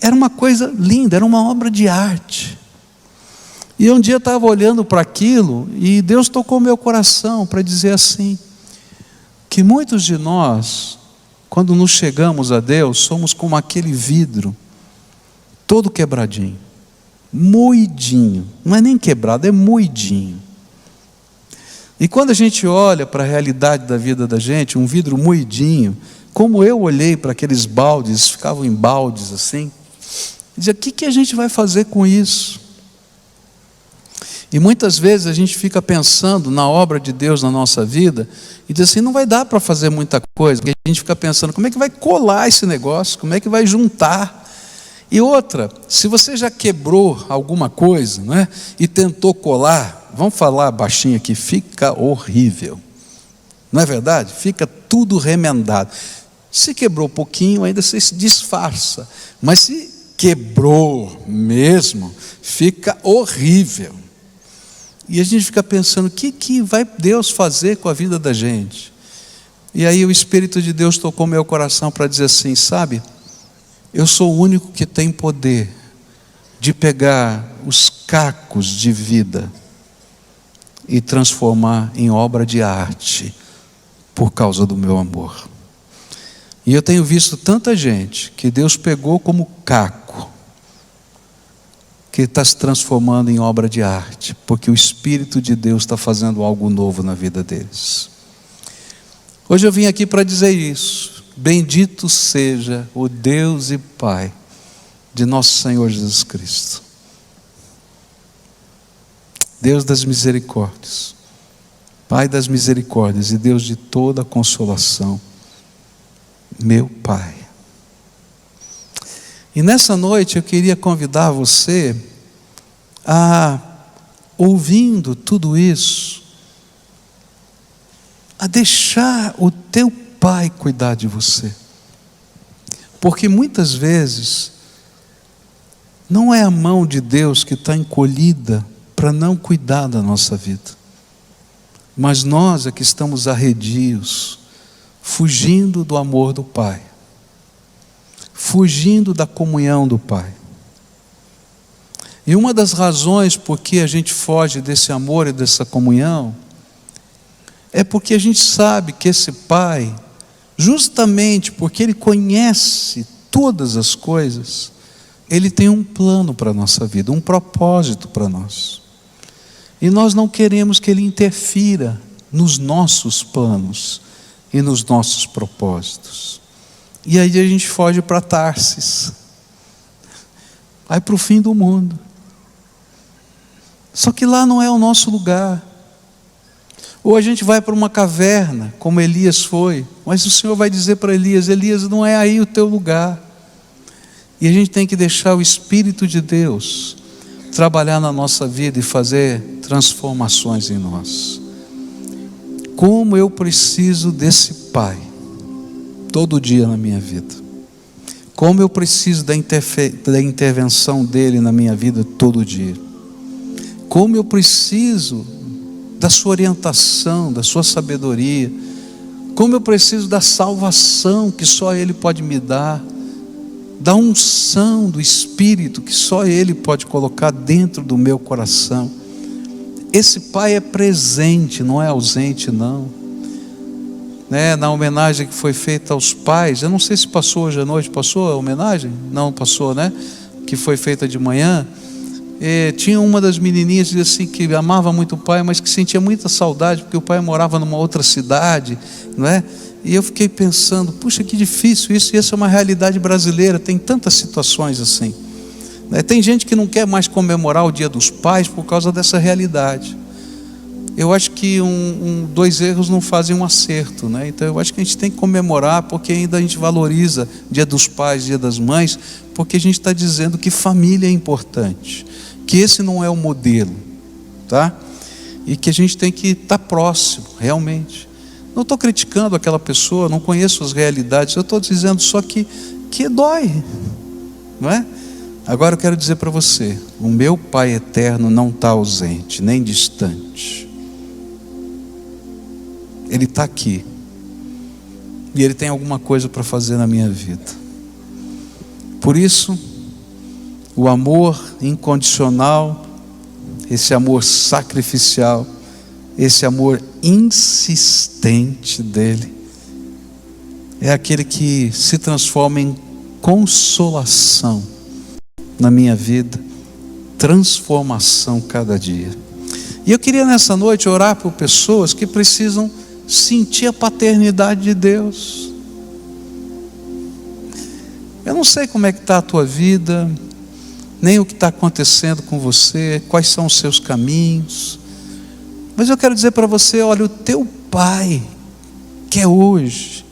Era uma coisa linda, era uma obra de arte. E um dia eu estava olhando para aquilo e Deus tocou meu coração para dizer assim, que muitos de nós, quando nos chegamos a Deus, somos como aquele vidro, todo quebradinho, moidinho, não é nem quebrado, é moidinho. E quando a gente olha para a realidade da vida da gente, um vidro moidinho, como eu olhei para aqueles baldes, ficavam em baldes assim, dizia, o que a gente vai fazer com isso? E muitas vezes a gente fica pensando na obra de Deus na nossa vida e diz assim, não vai dar para fazer muita coisa, porque a gente fica pensando, como é que vai colar esse negócio, como é que vai juntar? E outra, se você já quebrou alguma coisa, né, e tentou colar, vamos falar baixinho aqui, fica horrível. Não é verdade? Fica tudo remendado. Se quebrou pouquinho, ainda você se disfarça. Mas se quebrou mesmo, fica horrível. E a gente fica pensando, o que vai Deus fazer com a vida da gente? E aí o Espírito de Deus tocou meu coração para dizer assim, sabe, eu sou o único que tem poder de pegar os cacos de vida e transformar em obra de arte por causa do meu amor. E eu tenho visto tanta gente que Deus pegou como caco, que está se transformando em obra de arte, porque o Espírito de Deus está fazendo algo novo na vida deles. Hoje eu vim aqui para dizer isso. Bendito seja o Deus e Pai de nosso Senhor Jesus Cristo, Deus das misericórdias, Pai das misericórdias e Deus de toda consolação, meu Pai. E nessa noite eu queria convidar você a, ouvindo tudo isso, a deixar o teu Pai cuidar de você. Porque muitas vezes não é a mão de Deus que está encolhida para não cuidar da nossa vida, mas nós é que estamos arredios, fugindo do amor do Pai, fugindo da comunhão do Pai. E uma das razões por que a gente foge desse amor e dessa comunhão é porque a gente sabe que esse Pai, justamente porque Ele conhece todas as coisas, Ele tem um plano para a nossa vida, um propósito para nós. E nós não queremos que Ele interfira nos nossos planos e nos nossos propósitos. E aí a gente foge para Tarsis, vai para o fim do mundo. Só que lá não é o nosso lugar. Ou a gente vai para uma caverna, como Elias foi, mas o Senhor vai dizer para Elias: Elias, não é aí o teu lugar. E a gente tem que deixar o Espírito de Deus trabalhar na nossa vida e fazer transformações em nós. Como eu preciso desse Pai todo dia na minha vida. Como eu preciso da intervenção dEle na minha vida todo dia. Como eu preciso da sua orientação, da sua sabedoria. Como eu preciso da salvação que só Ele pode me dar. Da unção do Espírito que só Ele pode colocar dentro do meu coração. Esse Pai é presente, não é ausente não. Na homenagem que foi feita aos pais, eu não sei se passou hoje à noite, passou a homenagem? Não passou, né? Que foi feita de manhã. Tinha uma das menininhas assim, que amava muito o pai, mas que sentia muita saudade, porque o pai morava numa outra cidade, não é? E eu fiquei pensando, puxa, que difícil isso, e essa é uma realidade brasileira, tem tantas situações assim. Tem gente que não quer mais comemorar o Dia dos Pais por causa dessa realidade. Eu acho que dois erros não fazem um acerto, né? Então eu acho que a gente tem que comemorar, porque ainda a gente valoriza Dia dos Pais, Dia das Mães, porque a gente está dizendo que família é importante, que esse não é o modelo, tá? E que a gente tem que estar próximo, realmente. Não estou criticando aquela pessoa, não conheço as realidades, eu estou dizendo só que dói, não é? Agora eu quero dizer para você, o meu Pai eterno não está ausente, nem distante. Ele está aqui. E Ele tem alguma coisa para fazer na minha vida. Por isso, o amor incondicional, esse amor sacrificial, esse amor insistente dEle, é aquele que se transforma em consolação na minha vida, transformação cada dia. E eu queria nessa noite orar por pessoas que precisam sentir a paternidade de Deus. Eu não sei como é que está a tua vida, nem o que está acontecendo com você, quais são os seus caminhos, mas eu quero dizer para você, olha, o teu Pai quer hoje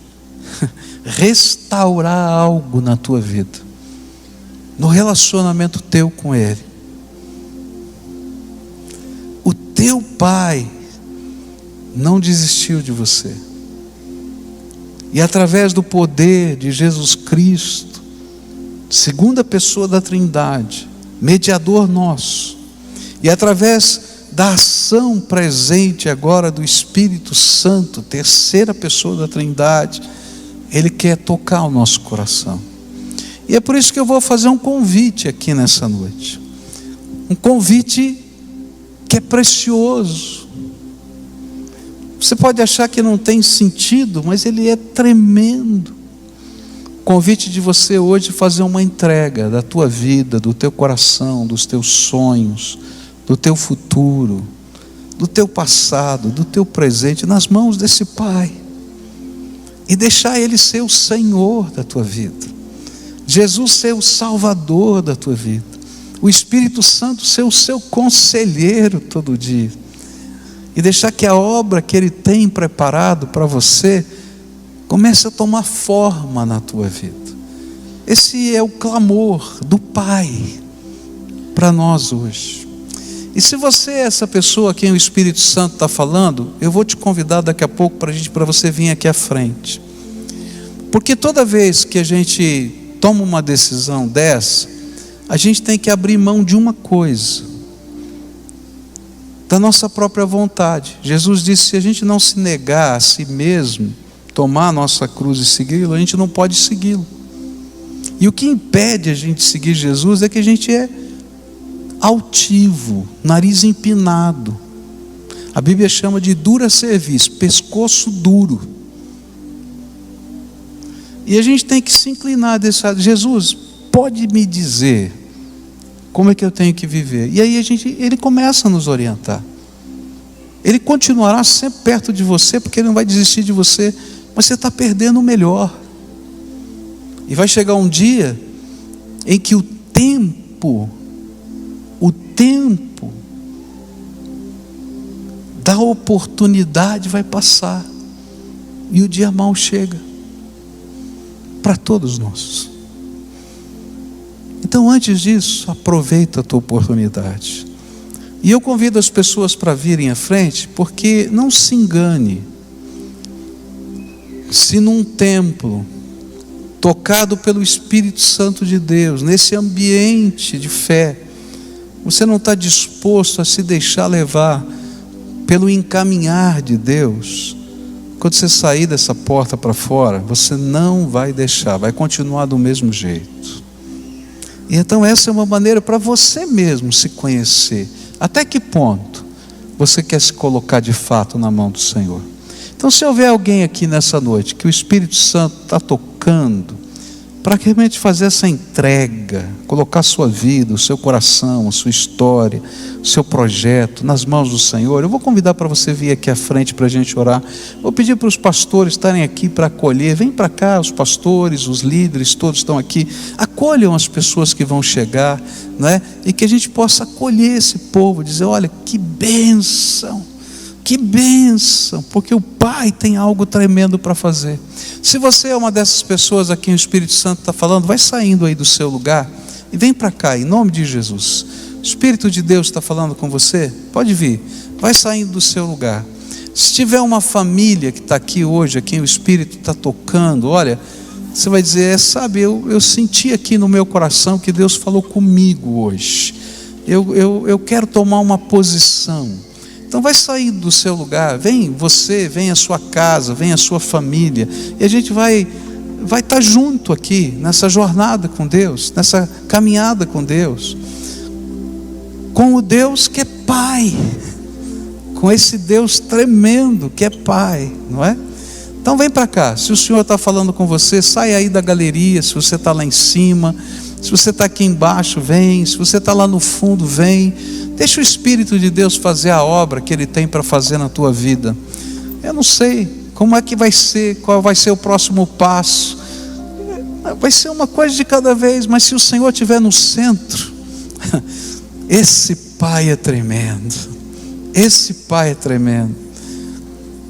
restaurar algo na tua vida, no relacionamento teu com Ele. O teu Pai não desistiu de você. E através do poder de Jesus Cristo, segunda pessoa da Trindade, mediador nosso, e através da ação presente agora do Espírito Santo, terceira pessoa da Trindade, Ele quer tocar o nosso coração. E é por isso que eu vou fazer um convite aqui nessa noite. Um convite que é precioso. Você pode achar que não tem sentido, mas ele é tremendo. Convite de você hoje fazer uma entrega da tua vida, do teu coração, dos teus sonhos, do teu futuro, do teu passado, do teu presente, nas mãos desse Pai. E deixar Ele ser o Senhor da tua vida. Jesus ser o Salvador da tua vida. O Espírito Santo ser o seu conselheiro todo dia. E deixar que a obra que Ele tem preparado para você comece a tomar forma na tua vida. Esse é o clamor do Pai para nós hoje. E se você é essa pessoa a quem o Espírito Santo está falando, eu vou te convidar daqui a pouco para você vir aqui à frente. Porque toda vez que a gente toma uma decisão dessa, a gente tem que abrir mão de uma coisa, da nossa própria vontade. Jesus disse: se a gente não se negar a si mesmo, tomar a nossa cruz e segui-lo, a gente não pode segui-lo. E o que impede a gente seguir Jesus é que a gente é altivo, nariz empinado. A Bíblia chama de dura cerviz, pescoço duro. E a gente tem que se inclinar desse lado. Jesus, pode me dizer como é que eu tenho que viver? E aí ele começa a nos orientar. Ele continuará sempre perto de você, porque ele não vai desistir de você, mas você está perdendo o melhor. E vai chegar um dia em que o tempo da oportunidade vai passar, e o dia mau chega para todos nós. Então, antes disso, aproveita a tua oportunidade. E eu convido as pessoas para virem à frente, porque não se engane, se num templo tocado pelo Espírito Santo de Deus, nesse ambiente de fé, você não está disposto a se deixar levar pelo encaminhar de Deus, quando você sair dessa porta para fora, você não vai deixar, vai continuar do mesmo jeito. E então essa é uma maneira para você mesmo se conhecer. Até que ponto você quer se colocar de fato na mão do Senhor? Então, se houver alguém aqui nessa noite que o Espírito Santo está tocando, para realmente fazer essa entrega, colocar a sua vida, o seu coração, a sua história, o seu projeto nas mãos do Senhor, eu vou convidar para você vir aqui à frente para a gente orar. Vou pedir para os pastores estarem aqui para acolher. Vem para cá, os pastores, os líderes, todos estão aqui. Acolham as pessoas que vão chegar, né? E que a gente possa acolher esse povo, dizer: olha, que bênção, porque o Pai tem algo tremendo para fazer. Se você é uma dessas pessoas a quem o Espírito Santo está falando, vai saindo aí do seu lugar e vem para cá, em nome de Jesus. O Espírito de Deus está falando com você? Pode vir, vai saindo do seu lugar. Se tiver uma família que está aqui hoje, a quem o Espírito está tocando, olha, você vai dizer: sabe, eu senti aqui no meu coração que Deus falou comigo hoje. Eu quero tomar uma posição. Então vai sair do seu lugar, vem você, vem a sua casa, vem a sua família, e a gente vai estar junto aqui, nessa jornada com Deus, nessa caminhada com Deus, com o Deus que é Pai, com esse Deus tremendo que é Pai, não é? Então vem para cá. Se o Senhor está falando com você, sai aí da galeria. Se você está lá em cima, se você está aqui embaixo, vem. Se você está lá no fundo, vem. Deixa o Espírito de Deus fazer a obra que Ele tem para fazer na tua vida. Eu não sei como é que vai ser, qual vai ser o próximo passo. Vai ser uma coisa de cada vez, mas se o Senhor estiver no centro, esse Pai é tremendo. Esse Pai é tremendo.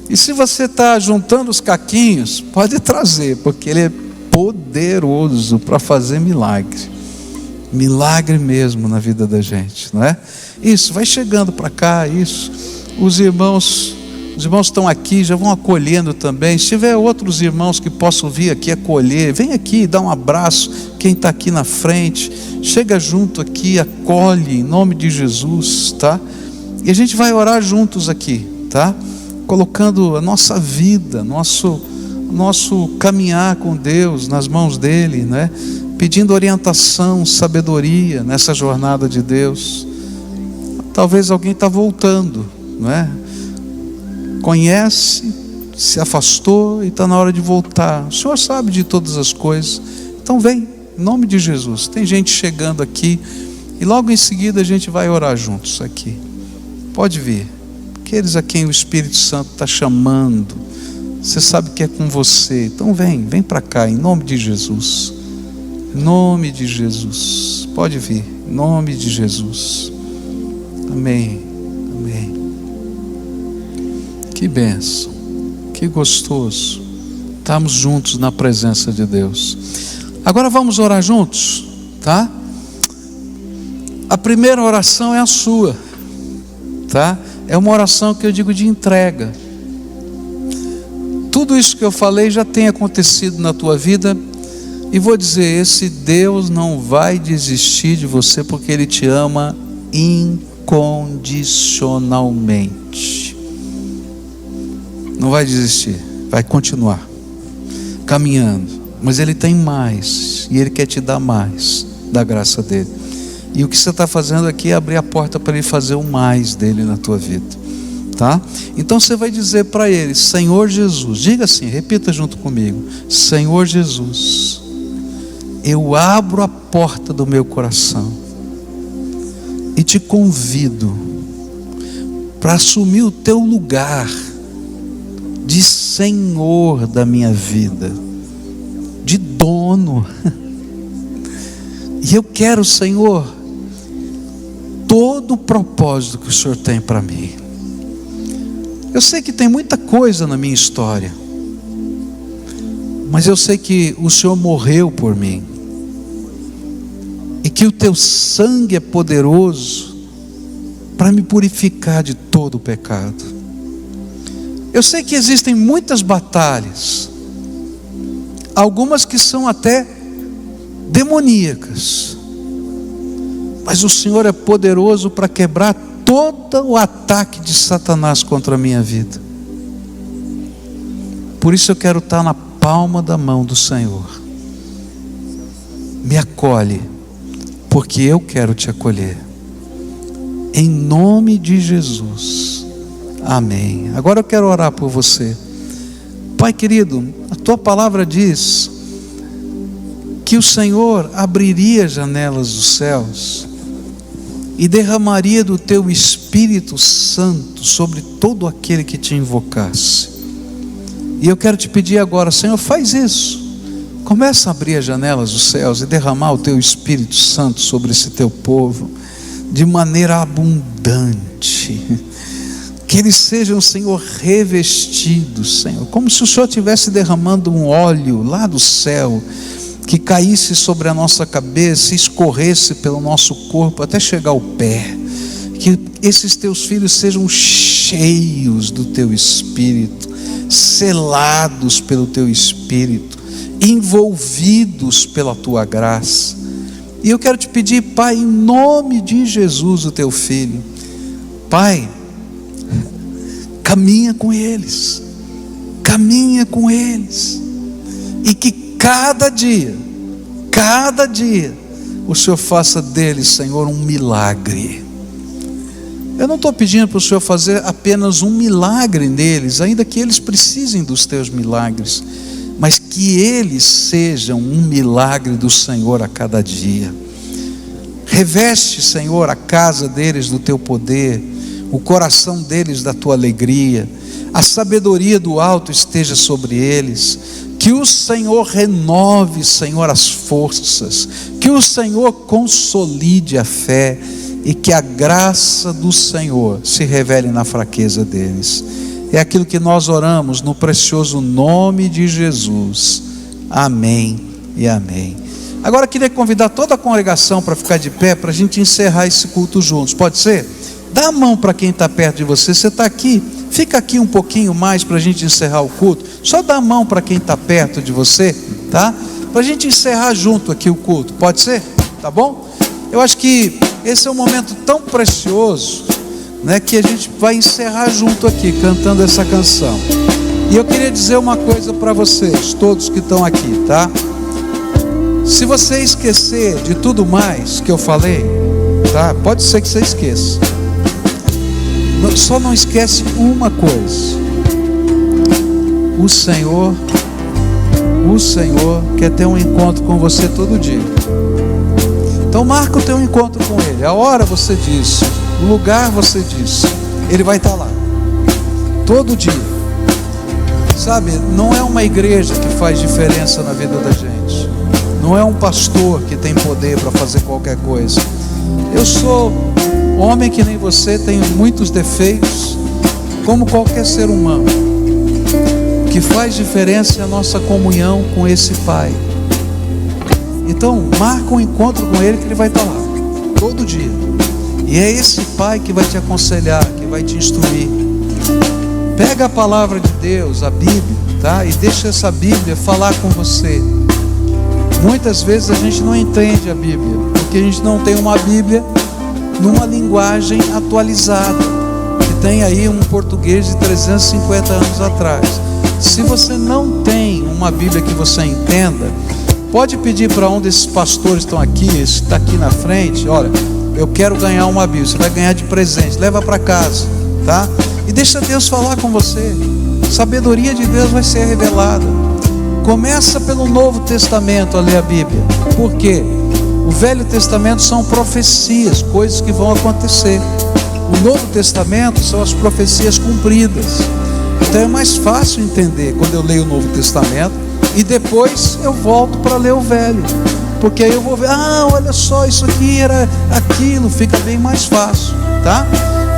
E se você está juntando os caquinhos, pode trazer, porque Ele é poderoso para fazer milagre. Milagre mesmo na vida da gente, não é? Isso, vai chegando para cá, isso. Os irmãos estão aqui, já vão acolhendo também. Se tiver outros irmãos que possam vir aqui acolher, vem aqui, dá um abraço. Quem está aqui na frente, chega junto aqui, acolhe em nome de Jesus, tá? E a gente vai orar juntos aqui, tá? Colocando a nossa vida, nosso caminhar com Deus nas mãos dele, né? Pedindo orientação, sabedoria nessa jornada de Deus. Talvez alguém está voltando, não é? Conhece, se afastou e está na hora de voltar. O Senhor sabe de todas as coisas. Então vem, em nome de Jesus. Tem gente chegando aqui e logo em seguida a gente vai orar juntos aqui. Pode vir. Aqueles a quem o Espírito Santo está chamando, você sabe que é com você. Então vem para cá, em nome de Jesus. Em nome de Jesus. Pode vir, em nome de Jesus. Amém, amém. Que bênção, que gostoso estarmos juntos na presença de Deus. Agora vamos orar juntos, tá? A primeira oração é a sua, tá? É uma oração que eu digo de entrega. Tudo isso que eu falei já tem acontecido na tua vida. E vou dizer, esse Deus não vai desistir de você, porque Ele te ama incondicionalmente. Não vai desistir, vai continuar caminhando. Mas Ele tem mais, e Ele quer te dar mais da graça dEle. E o que você está fazendo aqui é abrir a porta para Ele fazer o mais dEle na tua vida. tá? Então você vai dizer para ele: Senhor Jesus, diga assim, repita junto comigo: Senhor Jesus, eu abro a porta do meu coração e te convido para assumir o teu lugar de Senhor da minha vida, de dono. E eu quero, Senhor, todo o propósito que o Senhor tem para mim. Eu sei que tem muita coisa na minha história, mas eu sei que o Senhor morreu por mim, e que o teu sangue é poderoso para me purificar de todo o pecado. Eu sei que existem muitas batalhas, algumas que são até demoníacas, mas o Senhor é poderoso para quebrar todo o ataque de Satanás contra a minha vida. Por isso eu quero estar na palma da mão do Senhor. Me acolhe, porque eu quero te acolher. Em nome de Jesus. Amém. Agora eu quero orar por você. Pai querido, a tua palavra diz que o Senhor abriria janelas dos céus e derramaria do teu Espírito Santo sobre todo aquele que te invocasse. E eu quero te pedir agora, Senhor, faz isso. Começa a abrir as janelas dos céus e derramar o teu Espírito Santo sobre esse teu povo de maneira abundante. Que eles sejam, Senhor, revestidos, Senhor, como se o Senhor estivesse derramando um óleo lá do céu, que caísse sobre a nossa cabeça, escorresse pelo nosso corpo até chegar ao pé. Que esses teus filhos sejam cheios do teu Espírito, selados pelo teu Espírito, envolvidos pela tua graça. E eu quero te pedir, Pai, em nome de Jesus, o teu filho, Pai, caminha com eles, e que cada dia, o Senhor faça deles, Senhor, um milagre. Eu não estou pedindo para o Senhor fazer apenas um milagre neles, ainda que eles precisem dos teus milagres, mas que eles sejam um milagre do Senhor a cada dia. Reveste, Senhor, a casa deles do teu poder, o coração deles da tua alegria, a sabedoria do alto esteja sobre eles. Que o Senhor renove, Senhor, as forças, que o Senhor consolide a fé, e que a graça do Senhor se revele na fraqueza deles. É aquilo que nós oramos no precioso nome de Jesus. Amém e amém. Agora eu queria convidar toda a congregação para ficar de pé, para a gente encerrar esse culto juntos, pode ser? Dá a mão para quem está perto de você. Você está aqui, fica aqui um pouquinho mais para a gente encerrar o culto. Só dá a mão para quem está perto de você, tá? Para a gente encerrar junto aqui o culto, pode ser? Tá bom? Eu acho que esse é um momento tão precioso, né, que a gente vai encerrar junto aqui, cantando essa canção. E eu queria dizer uma coisa para vocês, todos que estão aqui, tá? Se você esquecer de tudo mais que eu falei, tá? Pode ser que você esqueça. Só não esquece uma coisa: o Senhor quer ter um encontro com você todo dia. Então marca o teu encontro com Ele. A hora você diz, o lugar você diz, Ele vai estar lá todo dia. Sabe, não é uma igreja que faz diferença na vida da gente, não é um pastor que tem poder para fazer qualquer coisa. Eu sou homem que nem você, tenho muitos defeitos, como qualquer ser humano. O que faz diferença é a nossa comunhão com esse Pai. Então marca um encontro com Ele, que Ele vai estar lá todo dia. E é esse Pai que vai te aconselhar, que vai te instruir. Pega a palavra de Deus, a Bíblia, tá? E deixa essa Bíblia falar com você. Muitas vezes a gente não entende a Bíblia, porque a gente não tem uma Bíblia numa linguagem atualizada, que tem aí um português de 350 anos atrás. Se você não tem uma Bíblia que você entenda, pode pedir para um desses pastores que estão aqui, esse está aqui na frente. Olha, eu quero ganhar uma Bíblia, você vai ganhar de presente, leva para casa, tá? e deixa Deus falar com você. A sabedoria de Deus vai ser revelada. Começa pelo Novo Testamento a ler a Bíblia. Por quê? O Velho Testamento são profecias, coisas que vão acontecer. O Novo Testamento são as profecias cumpridas. Então é mais fácil entender quando eu leio o Novo Testamento e depois eu volto para ler o Velho, porque aí eu vou ver, olha só, isso aqui era aquilo, fica bem mais fácil, tá?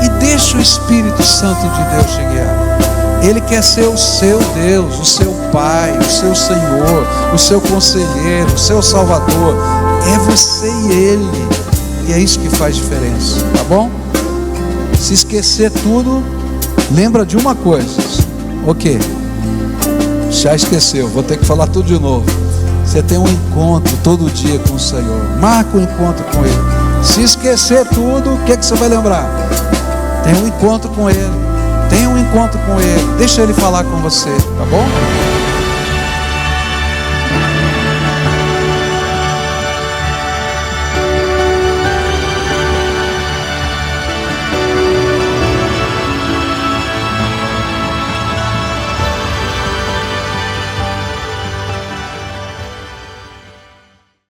E deixa o Espírito Santo de Deus te guiar. Ele quer ser o seu Deus, o seu Pai, o seu Senhor, o seu conselheiro, o seu Salvador. É você e Ele, e é isso que faz diferença, tá bom? Se esquecer tudo, lembra de uma coisa. Ok, já esqueceu, vou ter que falar tudo de novo. Você tem um encontro todo dia com o Senhor. Marca um encontro com Ele. Se esquecer tudo, o que você vai lembrar? Tem um encontro com Ele. Tenha um encontro com Ele. Deixa Ele falar com você, tá bom?